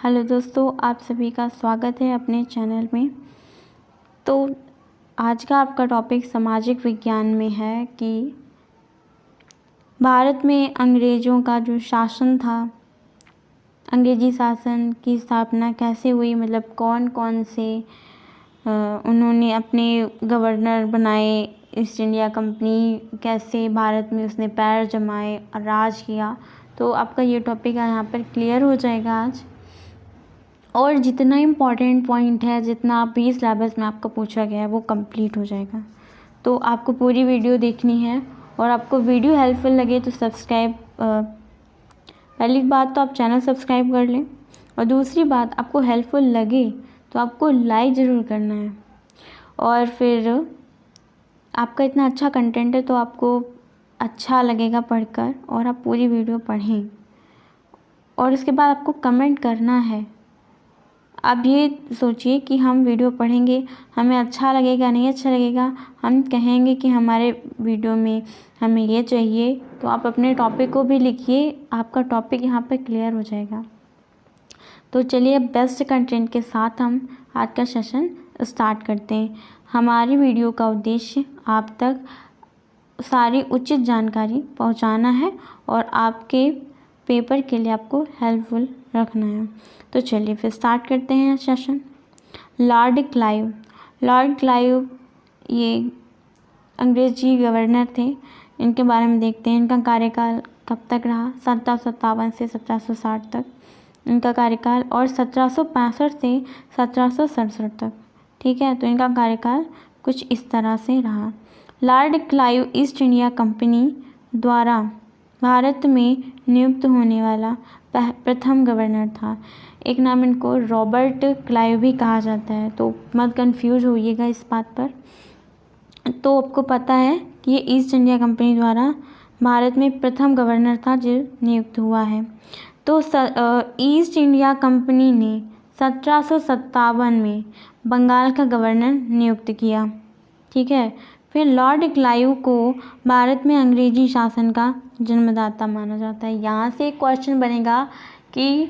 Hello दोस्तों, आप सभी का स्वागत है अपने चैनल में। तो आज का आपका टॉपिक सामाजिक विज्ञान में है कि भारत में अंग्रेज़ों का जो शासन था, अंग्रेज़ी शासन की स्थापना कैसे हुई, मतलब कौन कौन से उन्होंने अपने गवर्नर बनाए, ईस्ट इंडिया कंपनी कैसे भारत में उसने पैर जमाए और राज किया। तो आपका ये टॉपिक यहाँ पर क्लियर हो जाएगा आज। और जितना इम्पॉर्टेंट पॉइंट है, जितना भी सिलेबस में आपका पूछा गया है वो कंप्लीट हो जाएगा। तो आपको पूरी वीडियो देखनी है और आपको वीडियो हेल्पफुल लगे तो सब्सक्राइब, पहली बात तो आप चैनल सब्सक्राइब कर लें, और दूसरी बात आपको हेल्पफुल लगे तो आपको लाइक ज़रूर करना है। और फिर आपका इतना अच्छा कंटेंट है तो आपको अच्छा लगेगा पढ़कर, और आप पूरी वीडियो पढ़ें और उसके बाद आपको कमेंट करना है। आप ये सोचिए कि हम वीडियो पढ़ेंगे, हमें अच्छा लगेगा नहीं अच्छा लगेगा, हम कहेंगे कि हमारे वीडियो में हमें ये चाहिए, तो आप अपने टॉपिक को भी लिखिए, आपका टॉपिक यहाँ पे क्लियर हो जाएगा। तो चलिए बेस्ट कंटेंट के साथ हम आज का सेशन स्टार्ट करते हैं। हमारी वीडियो का उद्देश्य आप तक सारी उचित जानकारी पहुँचाना है और आपके पेपर के लिए आपको हेल्पफुल रखना है। तो चलिए फिर स्टार्ट करते हैं सेशन। लॉर्ड क्लाइव ये अंग्रेजी गवर्नर थे। इनके बारे में देखते हैं। इनका कार्यकाल कब तक रहा? 1757 से 1760 तक इनका कार्यकाल, और 1765 से 1767 तक। ठीक है, तो इनका कार्यकाल कुछ इस तरह से रहा। Lord Clive east India company द्वारा भारत में नियुक्त होने वाला प्रथम गवर्नर था। एक नाम इनको रॉबर्ट क्लाइव भी कहा जाता है, तो मत कंफ्यूज होइएगा इस बात पर। तो आपको पता है कि ये ईस्ट इंडिया कंपनी द्वारा भारत में प्रथम गवर्नर था जो नियुक्त हुआ है। तो ईस्ट इंडिया कंपनी ने 1757 में बंगाल का गवर्नर नियुक्त किया। ठीक है, फिर लॉर्ड क्लाइव को भारत में अंग्रेजी शासन का जन्मदाता माना जाता है। यहाँ से एक क्वेश्चन बनेगा कि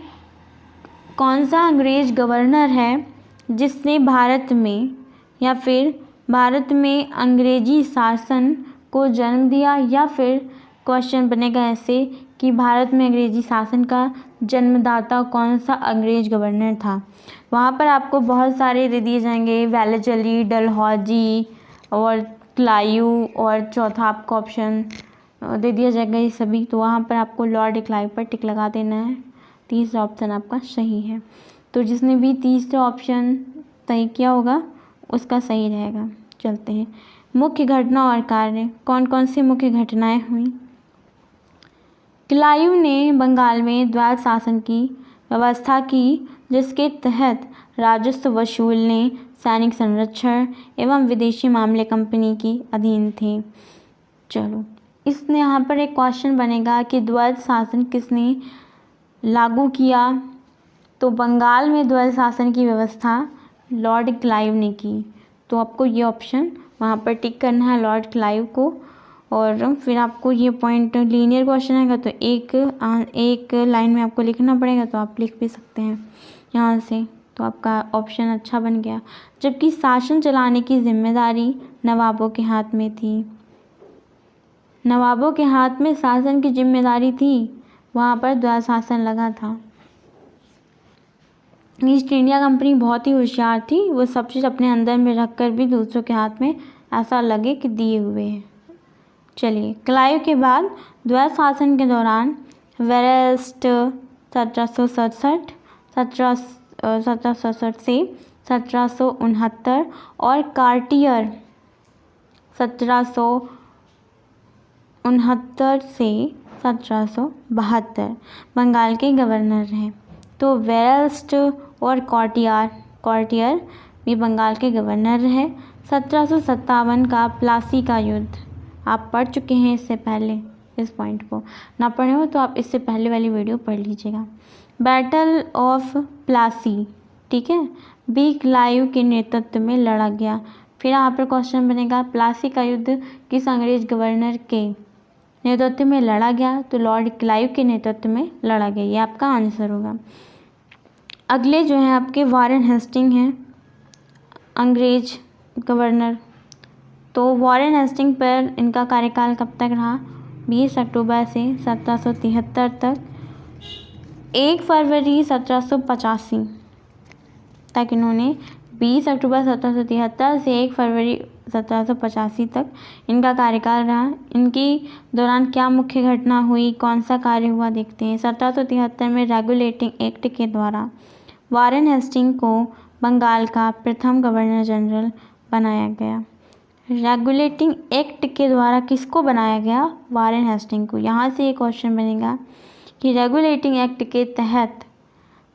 कौन सा अंग्रेज गवर्नर है जिसने भारत में या फिर भारत में अंग्रेजी शासन को जन्म दिया, या फिर क्वेश्चन बनेगा ऐसे कि भारत में अंग्रेजी शासन का जन्मदाता कौन सा अंग्रेज गवर्नर था। वहाँ पर आपको बहुत सारे दे दिए जाएंगे, वेलेस्ली, डलहौजी और क्लाइव, और चौथा आपको ऑप्शन दे दिया जाएगा ये सभी। तो वहाँ पर आपको लॉर्ड क्लाइव पर टिक लगा देना है। तीसरा ऑप्शन आपका सही है। तो जिसने भी तीसरा ऑप्शन सही किया होगा उसका सही रहेगा। चलते हैं मुख्य घटना और कार्य। कौन कौन सी मुख्य घटनाएं हुई? क्लाइव ने बंगाल में द्वैध शासन की व्यवस्था की, जिसके तहत राजस्व वसूलने, सैनिक संरक्षण एवं विदेशी मामले कंपनी की अधीन थे। चलो, इसने यहाँ पर एक क्वेश्चन बनेगा कि द्वैध शासन किसने लागू किया? तो बंगाल में द्वैध शासन की व्यवस्था लॉर्ड क्लाइव ने की। तो आपको ये ऑप्शन वहाँ पर टिक करना है, लॉर्ड क्लाइव को। और फिर आपको ये पॉइंट लीनियर क्वेश्चन आएगा तो एक लाइन में आपको लिखना पड़ेगा, तो आप लिख भी सकते हैं यहाँ से। तो आपका ऑप्शन अच्छा बन गया। जबकि शासन चलाने की जिम्मेदारी नवाबों के हाथ में थी। नवाबों के हाथ में शासन की जिम्मेदारी थी, वहाँ पर द्वैध शासन लगा था। ईस्ट इंडिया कंपनी बहुत ही होशियार थी, वो सब चीज़ अपने अंदर में रखकर भी दूसरों के हाथ में ऐसा लगे कि दिए हुए हैं। चलिए, क्लाइव के बाद द्वैध शासन के दौरान वेरेस्ट 1767 से 1769 और कार्टियर 1769 से 1772 बंगाल के गवर्नर हैं। तो वेरेस्ट और कॉर्टियर भी बंगाल के गवर्नर रहे। 1757 का प्लासी का युद्ध आप पढ़ चुके हैं इससे पहले। इस पॉइंट को ना पढ़े हो तो आप इससे पहले वाली वीडियो पढ़ लीजिएगा। बैटल ऑफ प्लासी, ठीक है, बी क्लाइव के नेतृत्व में लड़ा गया। फिर यहाँ पर क्वेश्चन बनेगा प्लासी का युद्ध किस अंग्रेज गवर्नर के नेतृत्व में लड़ा गया? तो लॉर्ड क्लाइव के नेतृत्व में लड़ा गया, ये आपका आंसर होगा। अगले जो हैं आपके वारेन हेस्टिंग हैं, अंग्रेज गवर्नर। तो वारेन हेस्टिंग पर इनका कार्यकाल कब तक रहा? 20 अक्टूबर से 1773 तक। 1 फरवरी 1785 तक इन्होंने 20 अक्टूबर 1773 से 1 फरवरी 1785 तक इनका कार्यकाल रहा। इनकी दौरान क्या मुख्य घटना हुई, कौन सा कार्य हुआ, देखते हैं। 1773 में रेगुलेटिंग एक्ट के द्वारा वारेन हेस्टिंग को बंगाल का प्रथम गवर्नर जनरल बनाया गया। रेगुलेटिंग एक्ट के द्वारा किसको बनाया गया? वारेन हेस्टिंग को। यहाँ से एक क्वेश्चन बनेगा कि रेगुलेटिंग एक्ट के तहत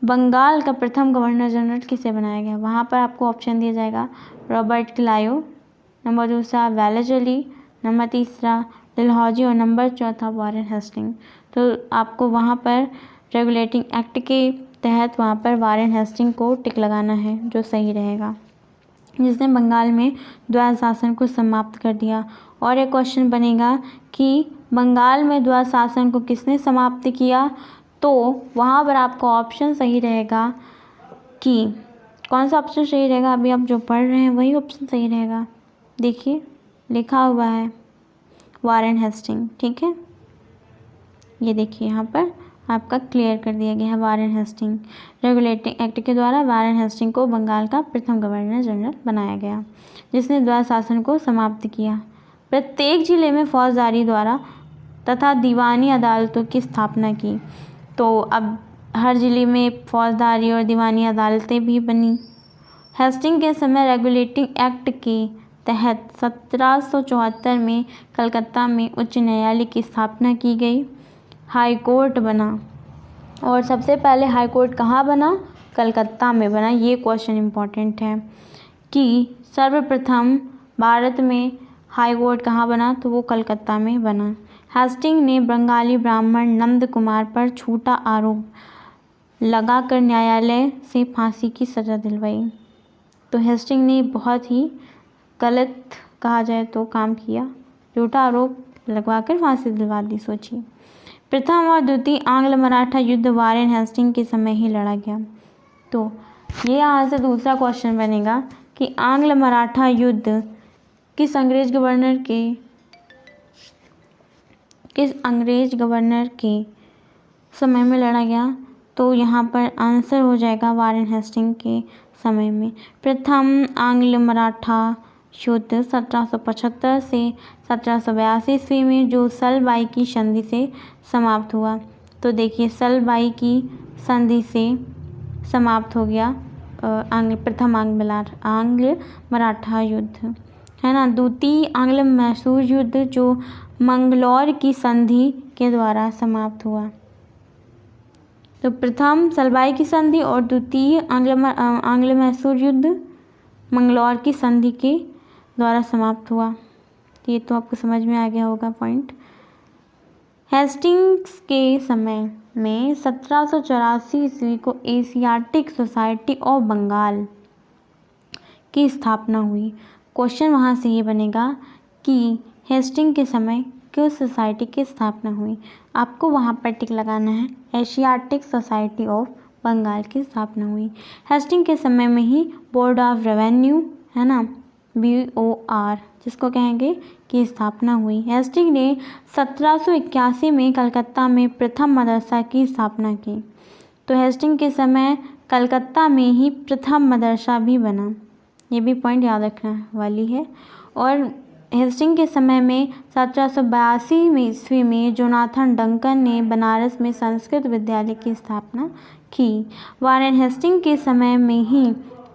बंगाल का प्रथम गवर्नर जनरल किसे बनाया गया? वहाँ पर आपको ऑप्शन दिया जाएगा रॉबर्ट क्लाइव, नंबर दूसरा वेलेस्ली, नंबर तीसरा डलहौजी और नंबर चौथा वारेन हेस्टिंग। तो आपको वहाँ पर रेगुलेटिंग एक्ट के तहत वहाँ पर वारेन हेस्टिंग को टिक लगाना है, जो सही रहेगा, जिसने बंगाल में द्वैध शासन को समाप्त कर दिया। और एक क्वेश्चन बनेगा कि बंगाल में द्वैध शासन को किसने समाप्त किया? तो वहाँ पर आपका ऑप्शन सही रहेगा कि कौन सा ऑप्शन सही रहेगा? अभी आप जो पढ़ रहे हैं वही ऑप्शन सही रहेगा। देखिए लिखा हुआ है वारेन हेस्टिंग, ठीक है। ये देखिए यहाँ पर आपका क्लियर कर दिया गया है वारेन हेस्टिंग। रेगुलेटिंग एक्ट के द्वारा वारेन हेस्टिंग को बंगाल का प्रथम गवर्नर जनरल बनाया गया, जिसने द्वैध शासन को समाप्त किया। प्रत्येक जिले में फौजदारी द्वारा तथा दीवानी अदालतों की स्थापना की। तो अब हर जिले में फौजदारी और दीवानी अदालतें भी बनी। हेस्टिंग के समय रेगुलेटिंग एक्ट के तहत 1774 में कलकत्ता में उच्च न्यायालय की स्थापना की गई। हाई कोर्ट बना, और सबसे पहले हाई कोर्ट कहाँ बना? कलकत्ता में बना। ये क्वेश्चन इम्पॉर्टेंट है कि सर्वप्रथम भारत में हाई कोर्ट कहाँ बना? तो वो कलकत्ता में बना। हेस्टिंग ने बंगाली ब्राह्मण नंद कुमार पर झूठा आरोप लगाकर न्यायालय से फांसी की सज़ा दिलवाई। तो हेस्टिंग ने बहुत ही गलत कहा जाए तो काम किया, झूठा आरोप लगवाकर फांसी दिलवा दी। सोचिए, प्रथम और द्वितीय आंग्ल मराठा युद्ध वारेन हेस्टिंग के समय ही लड़ा गया। तो ये यहाँ से दूसरा क्वेश्चन बनेगा कि आंग्ल मराठा युद्ध किस अंग्रेज गवर्नर के समय में लड़ा गया? तो यहाँ पर आंसर हो जाएगा वारेन हेस्टिंग के समय में। प्रथम आंग्ल मराठा युद्ध 1775 से 1782 ईस्वी में जो सलबाई की संधि से समाप्त हुआ। तो देखिए सलबाई की संधि से समाप्त हो गया प्रथम आंग्ल मराठा युद्ध, है ना। द्वितीय आंग्ल मैसूर युद्ध जो मंगलौर की संधि के द्वारा समाप्त हुआ। तो प्रथम सलबाई की संधि और द्वितीय आंग्ल मैसूर युद्ध मंगलौर की संधि के द्वारा समाप्त हुआ। ये तो आपको समझ में आ गया होगा पॉइंट। हेस्टिंग्स के समय में 1784 ईस्वी को एशियाटिक सोसाइटी ऑफ बंगाल की स्थापना हुई। क्वेश्चन वहाँ से ये बनेगा कि हेस्टिंग के समय किस सोसाइटी की स्थापना हुई? आपको वहाँ पर टिक लगाना है, एशियाटिक सोसाइटी ऑफ बंगाल की स्थापना हुई। हेस्टिंग के समय में ही बोर्ड ऑफ रेवेन्यू, है ना, BOR जिसको कहेंगे, की स्थापना हुई। हेस्टिंग ने 1781 में कलकत्ता में प्रथम मदरसा की स्थापना की। तो हेस्टिंग के समय कलकत्ता में ही प्रथम मदरसा भी बना। ये भी पॉइंट याद रखने वाली है। और हेस्टिंग के समय में 1782 ईस्वी में जोनाथन डंकन ने बनारस में संस्कृत विद्यालय की स्थापना की। वारेन हेस्टिंग के समय में ही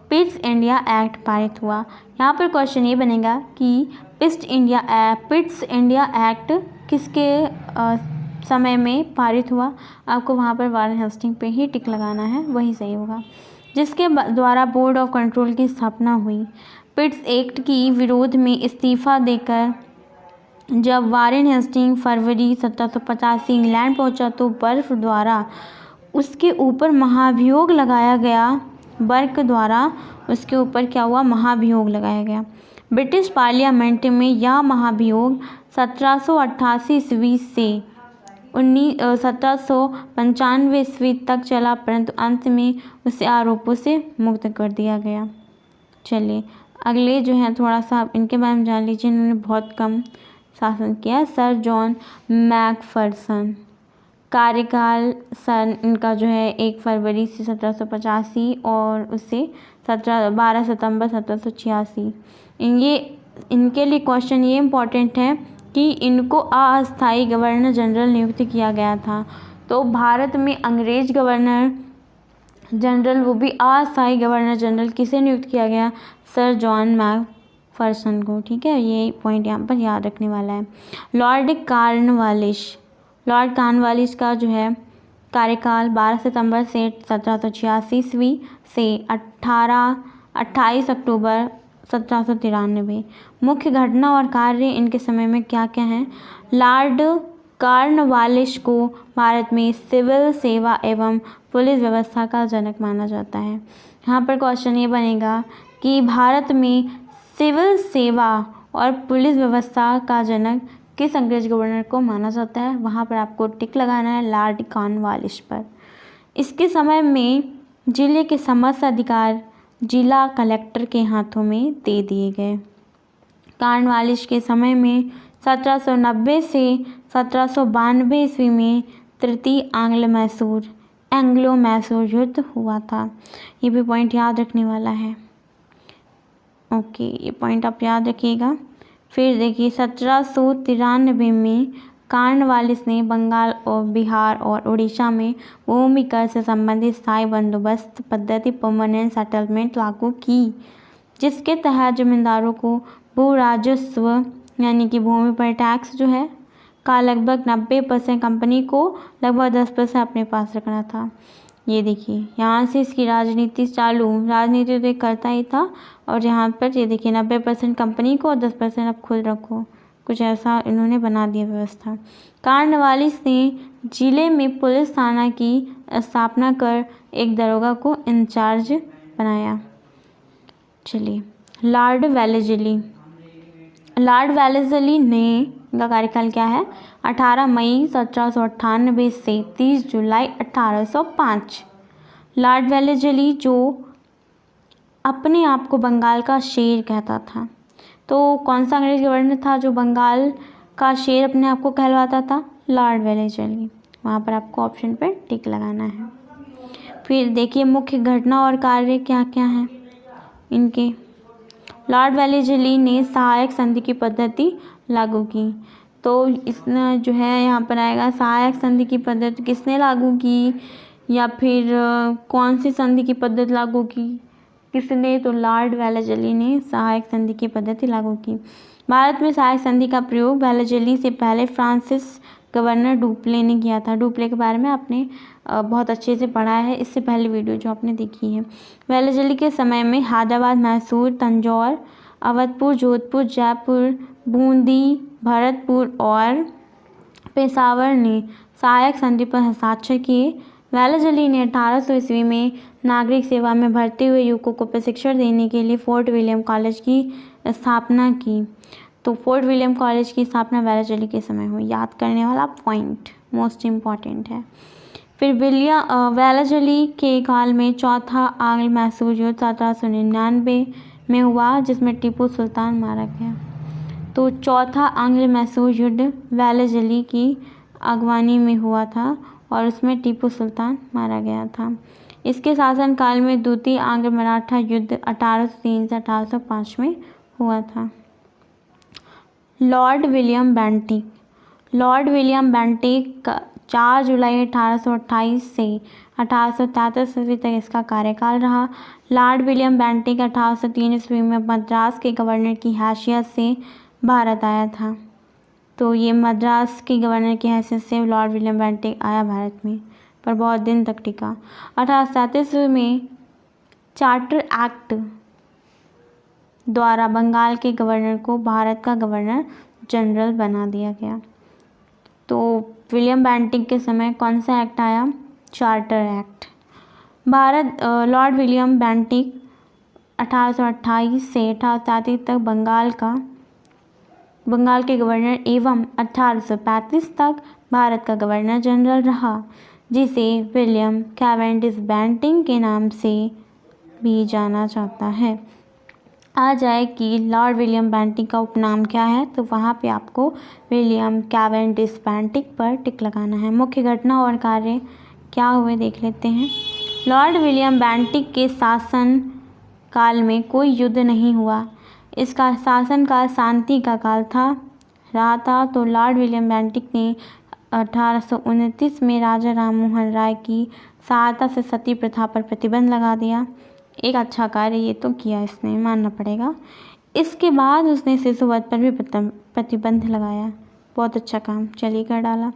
पिट्स इंडिया एक्ट पारित हुआ। यहाँ पर क्वेश्चन ये बनेगा कि पिट्स इंडिया एक्ट किसके समय में पारित हुआ? आपको वहाँ पर वारेन हेस्टिंग पे ही टिक लगाना है, वही सही होगा। जिसके द्वारा बोर्ड ऑफ कंट्रोल की स्थापना हुई। पिट्स एक्ट की विरोध में इस्तीफा देकर जब वारेन हेस्टिंग फरवरी 1785 इंग्लैंड पहुंचा तो बर्फ द्वारा उसके ऊपर महाभियोग लगाया गया। बर्फ द्वारा उसके ऊपर क्या हुआ? महाभियोग लगाया गया। ब्रिटिश पार्लियामेंट में यह महाभियोग 1788 ईस्वी से 1795 ईस्वी तक चला, परंतु अंत में उसे आरोपों से मुक्त कर दिया गया। चलिए अगले जो है थोड़ा सा आप इनके बारे में जान लीजिए, इन्होंने बहुत कम शासन किया। सर जॉन मैकफर्सन, कार्यकाल सन इनका जो है 1 फरवरी से 1785 और उससे 12 सितंबर 1786। इनके लिए क्वेश्चन ये इम्पोर्टेंट है कि इनको अस्थायी गवर्नर जनरल नियुक्त किया गया था। तो भारत में अंग्रेज गवर्नर जनरल, वो भी अस्थायी गवर्नर जनरल किसे नियुक्त किया गया? सर जॉन मैकफर्सन को। ठीक है, ये पॉइंट यहाँ पर याद रखने वाला है। लॉर्ड कॉर्नवालिस का जो है कार्यकाल 12 सितंबर से 1786 ईस्वी से 28 अक्टूबर 1793। मुख्य घटना और कार्य इनके समय में क्या क्या हैं? लॉर्ड कॉर्नवालिस को भारत में सिविल सेवा एवं पुलिस व्यवस्था का जनक माना जाता है। यहाँ पर क्वेश्चन ये बनेगा कि भारत में सिविल सेवा और पुलिस व्यवस्था का जनक किस अंग्रेज गवर्नर को माना जाता है? वहाँ पर आपको टिक लगाना है लॉर्ड कॉर्नवालिस पर। इसके समय में जिले के समस्त अधिकार जिला कलेक्टर के हाथों में दे दिए गए। कॉर्नवालिस के समय में 1790 से 1792 ईस्वी में तृतीय एंग्लो मैसूर युद्ध हुआ था। ये भी पॉइंट याद रखने वाला है। ओके, ये पॉइंट आप याद रखिएगा। फिर देखिए 1793 में कॉर्नवालिस ने बंगाल और बिहार और उड़ीसा में भूमि कर से संबंधित स्थायी बंदोबस्त पद्धति परमानेंट सेटलमेंट लागू की, जिसके तहत जमींदारों को भू राजस्व यानी कि भूमि पर टैक्स जो है का लगभग 90% कंपनी को लगभग 10% अपने पास रखना था। ये देखिए यहाँ से इसकी राजनीति तो करता ही था, और यहाँ पर ये देखिए 90% कंपनी को और 10% आप खुद रखो, कुछ ऐसा इन्होंने बना दिया व्यवस्था। कॉर्नवालिस ने जिले में पुलिस थाना की स्थापना कर एक दरोगा को इंचार्ज बनाया। चलिए लॉर्ड वेलेस्ली ने का कार्यकाल क्या है? 18 मई 1798 से 30 जुलाई 1805। लॉर्ड वेलेस्ली जो अपने आप को बंगाल का शेर कहता था, तो कौन सा अंग्रेज गवर्नर था जो बंगाल का शेर अपने आप को कहलवाता था? Lord Wellesley. वहाँ पर आपको ऑप्शन पर टिक लगाना है। फिर देखिए मुख्य घटना और कार्य क्या क्या हैं इनके। लॉर्ड वेलेस्ली ने सहायक संधि की पद्धति लागू की। तो इसने जो है यहाँ पर आएगा सहायक संधि की पद्धति किसने लागू की, या फिर कौन सी संधि की पद्धति लागू की किसने? तो लॉर्ड वेलेस्ली ने सहायक संधि की पद्धति लागू की। भारत में सहायक संधि का प्रयोग वेलेस्ली से पहले फ्रांसिस गवर्नर डुप्ले ने किया था। डुप्ले के बारे में आपने बहुत अच्छे से पढ़ा है, इससे पहले वीडियो जो आपने देखी है। वेलेस्ली के समय में हैदराबाद, मैसूर, तंजौर, अवधपुर, जोधपुर, जयपुर, बूंदी, भरतपुर और पेशावर ने सहायक संधि पर हस्ताक्षर किए। वेलेस्ली ने 1800 ईस्वी में नागरिक सेवा में भर्ती हुए युवकों को प्रशिक्षण देने के लिए फोर्ट विलियम कॉलेज की स्थापना की। तो फोर्ट विलियम कॉलेज की स्थापना वेलेस्ली के समय हुई। याद करने वाला पॉइंट मोस्ट इम्पॉर्टेंट है। फिर वेलेस्ली के काल में चौथा आंग्ल मैसूर युद्ध 1799 में हुआ, जिसमें टीपू सुल्तान मारा गया। तो चौथा आंग्ल मैसूर युद्ध वेलेस्ली की अगवानी में हुआ था और उसमें टीपू सुल्तान मारा गया था। इसके शासनकाल में द्वितीय आंग्ल मराठा युद्ध 1803 से 1805 में हुआ था। लॉर्ड विलियम बेंटिक 4 जुलाई 1828 से 1833 ईस्वी तक इसका कार्यकाल रहा। लॉर्ड विलियम बेंटिक 1803 ईस्वी में मद्रास के गवर्नर की हैसियत से भारत आया था। तो ये मद्रास के गवर्नर की हैसियत से लॉर्ड विलियम बेंटिक आया भारत में, पर बहुत दिन तक टिका। 1837 में चार्टर एक्ट द्वारा बंगाल के गवर्नर को भारत का गवर्नर जनरल बना दिया गया। तो विलियम बेंटिक के समय कौन सा एक्ट आया? Charter act. Lord William Bentinck 1828 से 1837 तक बंगाल के गवर्नर एवं 1835 तक भारत का गवर्नर जनरल रहा, जिसे विलियम कैवेंडिश बेंटिंक के नाम से भी जाना जाता है। आ जाए कि लॉर्ड विलियम बेंटिक का उपनाम क्या है, तो वहाँ पे आपको विलियम कैवेंडिश बेंटिक पर टिक लगाना है। मुख्य घटना और कार्य क्या हुए देख लेते हैं। लॉर्ड विलियम बेंटिक के शासन काल में कोई युद्ध नहीं हुआ। इसका शासनकाल शांति का काल रहा था। तो लॉर्ड विलियम बेंटिक ने 1829 में राजा राममोहन राय की सहायता से सती प्रथा पर प्रतिबंध लगा दिया। एक अच्छा कार्य ये तो किया इसने, मानना पड़ेगा। इसके बाद उसने शिशुवध पर भी प्रतिबंध लगाया। बहुत अच्छा काम चलिए कर डाला।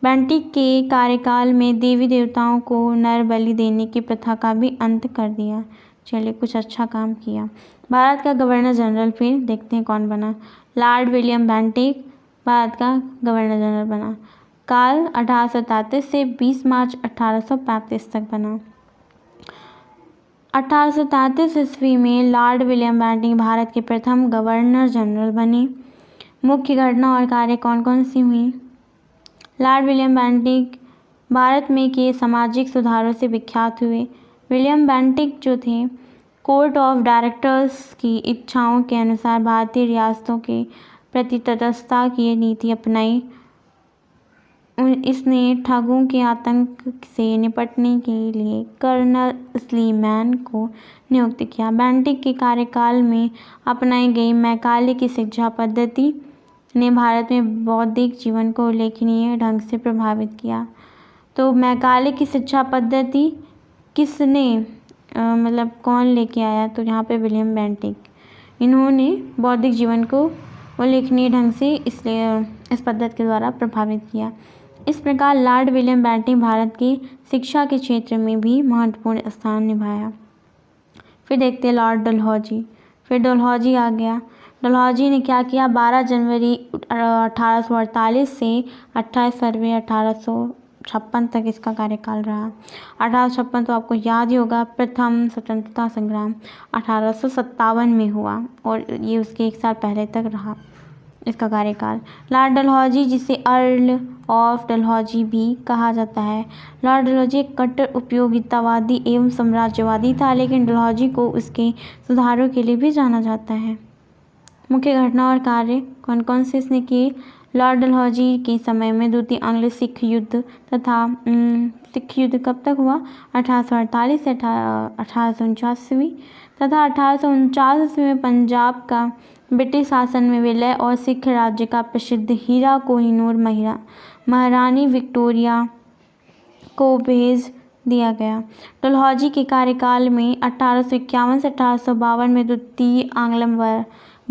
बेंटिक के कार्यकाल में देवी देवताओं को नर बलि देने की प्रथा का भी अंत कर दिया। चलिए कुछ अच्छा काम किया। भारत का गवर्नर जनरल फिर देखते हैं कौन बना। लॉर्ड विलियम बेंटिक भारत का गवर्नर जनरल बना। काल 1833 से 20 मार्च 1835 तक बना। 1833 ईस्वी में लॉर्ड विलियम बेंटिक भारत के प्रथम गवर्नर जनरल बने। मुख्य घटना और कार्य कौन कौन सी हुई। लॉर्ड विलियम बेंटिक भारत में किए सामाजिक सुधारों से विख्यात हुए। विलियम बेंटिक जो थे, कोर्ट ऑफ डायरेक्टर्स की इच्छाओं के अनुसार भारतीय रियासतों के प्रति तटस्थता की नीति अपनाई। इसने ठगों के आतंक से निपटने के लिए कर्नल स्लीमैन को नियुक्त किया। बेंटिक के कार्यकाल में अपनाई गई मैकाले की शिक्षा पद्धति ने भारत में बौद्धिक जीवन को उल्लेखनीय ढंग से प्रभावित किया। तो मैकाले की शिक्षा पद्धति किसने मतलब कौन लेके आया, तो यहाँ पे विलियम बेंटिक। इन्होंने बौद्धिक जीवन को उल्लेखनीय ढंग से इसलिए इस पद्धति के द्वारा प्रभावित किया। इस प्रकार लॉर्ड विलियम बेंटिक भारत की शिक्षा के क्षेत्र में भी महत्वपूर्ण स्थान निभाया। फिर देखते हैं लॉर्ड डलहौजी। फिर डलहौजी आ गया। डलहौजी ने क्या किया, 12 जनवरी 1848 से 28 फरवरी 1856 तक इसका कार्यकाल रहा। 1856 तो आपको याद ही होगा, प्रथम स्वतंत्रता संग्राम 1857 में हुआ और ये उसके एक साल पहले तक रहा इसका कार्यकाल। लॉर्ड डलहौजी, जिसे अर्ल ऑफ डलहौजी भी कहा जाता है। लॉर्ड डलहौजी एक कट्टर उपयोगितावादी एवं साम्राज्यवादी था, लेकिन डलहौजी को उसके सुधारों के लिए भी जाना जाता है। मुख्य घटना और कार्य कौन कौन से इसने किए। लॉर्ड डलहौजी के समय में द्वितीय आंग्ल सिख युद्ध तथा सिख युद्ध कब तक हुआ, 1848 से 1849 तथा 1849 में पंजाब का ब्रिटिश शासन में विलय और सिख राज्य का प्रसिद्ध हीरा कोहिनूर महारानी विक्टोरिया को भेज दिया गया। डलहौजी के कार्यकाल में 1851 से 1852 में द्वितीय आंग्ल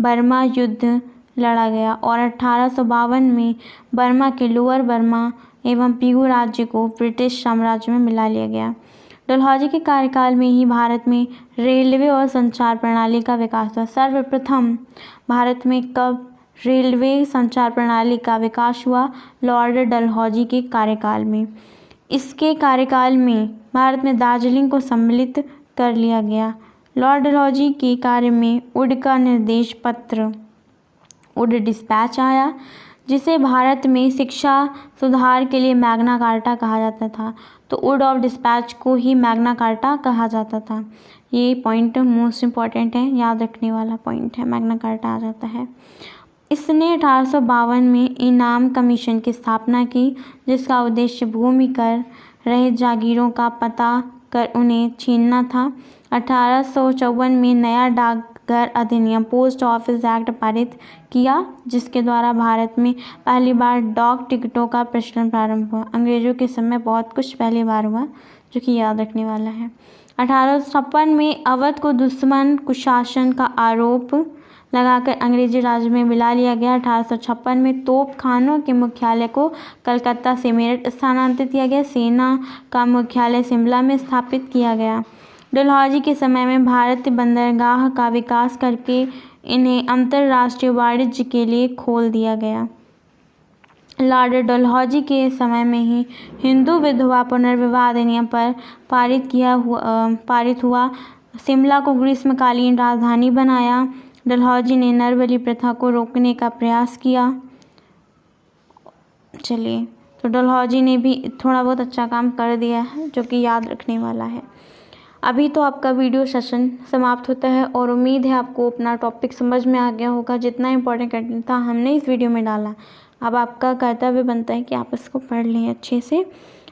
बर्मा युद्ध लड़ा गया और 1852 में बर्मा के लोअर बर्मा एवं पीगू राज्य को ब्रिटिश साम्राज्य में मिला लिया गया। डलहौजी के कार्यकाल में ही भारत में रेलवे और संचार प्रणाली का विकास हुआ। सर्वप्रथम भारत में कब रेलवे संचार प्रणाली का विकास हुआ, लॉर्ड डलहौजी के कार्यकाल में। इसके कार्यकाल में भारत में दार्जिलिंग को सम्मिलित कर लिया गया। लॉर्ड डलहौजी के कार्य में वुड का निर्देश पत्र वुड डिस्पैच आया, जिसे भारत में शिक्षा सुधार के लिए मैग्ना कार्टा कहा जाता था। तो वुड ऑफ डिस्पैच को ही मैग्ना कार्टा कहा जाता था। ये पॉइंट मोस्ट इम्पॉर्टेंट है, याद रखने वाला पॉइंट है, मैग्ना कार्टा आ जाता है। इसने 1852 में इनाम कमीशन की स्थापना की, जिसका उद्देश्य भूमि कर रहित जागीरों का पता कर उन्हें छीनना था। 1854 में नया डाकघर अधिनियम पोस्ट ऑफिस एक्ट पारित किया, जिसके द्वारा भारत में पहली बार डाक टिकटों का प्रचलन प्रारंभ हुआ। अंग्रेजों के समय बहुत कुछ पहली बार हुआ, जो कि याद रखने वाला है। 1856 में अवध को दुश्मन कुशासन का आरोप लगाकर अंग्रेजी राज में मिला लिया गया। 1856 में तोप खानों के मुख्यालय को कलकत्ता से मेरठ स्थानांतरित किया गया। सेना का मुख्यालय शिमला में स्थापित किया गया। डलहौजी के समय में भारतीय बंदरगाह का विकास करके इन्हें अंतर्राष्ट्रीय वाणिज्य के लिए खोल दिया गया। लॉर्ड डलहौजी के समय में ही हिंदू विधवा पुनर्विवाह अधिनियम पर पारित हुआ। शिमला को ग्रीष्मकालीन राजधानी बनाया। डलहौजी ने नरबली प्रथा को रोकने का प्रयास किया। चलिए तो डलहौजी ने भी थोड़ा बहुत अच्छा काम कर दिया है जो कि याद रखने वाला है। अभी तो आपका वीडियो सेशन समाप्त होता है और उम्मीद है आपको अपना टॉपिक समझ में आ गया होगा। जितना इम्पोर्टेंट कंटेंट था हमने इस वीडियो में डाला। अब आपका कर्तव्य बनता है कि आप इसको पढ़ लें अच्छे से।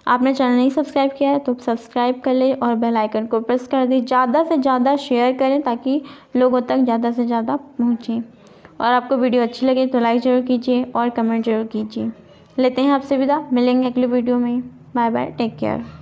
आपने चैनल नहीं सब्सक्राइब किया है तो सब्सक्राइब कर लें और बेल आइकन को प्रेस कर दें। ज़्यादा से ज़्यादा शेयर करें ताकि लोगों तक ज़्यादा से ज़्यादा पहुँचे। और आपको वीडियो अच्छी लगे तो लाइक ज़रूर कीजिए और कमेंट ज़रूर कीजिए। लेते हैं आपसे विदा, मिलेंगे अगले वीडियो में। Bye bye, take care.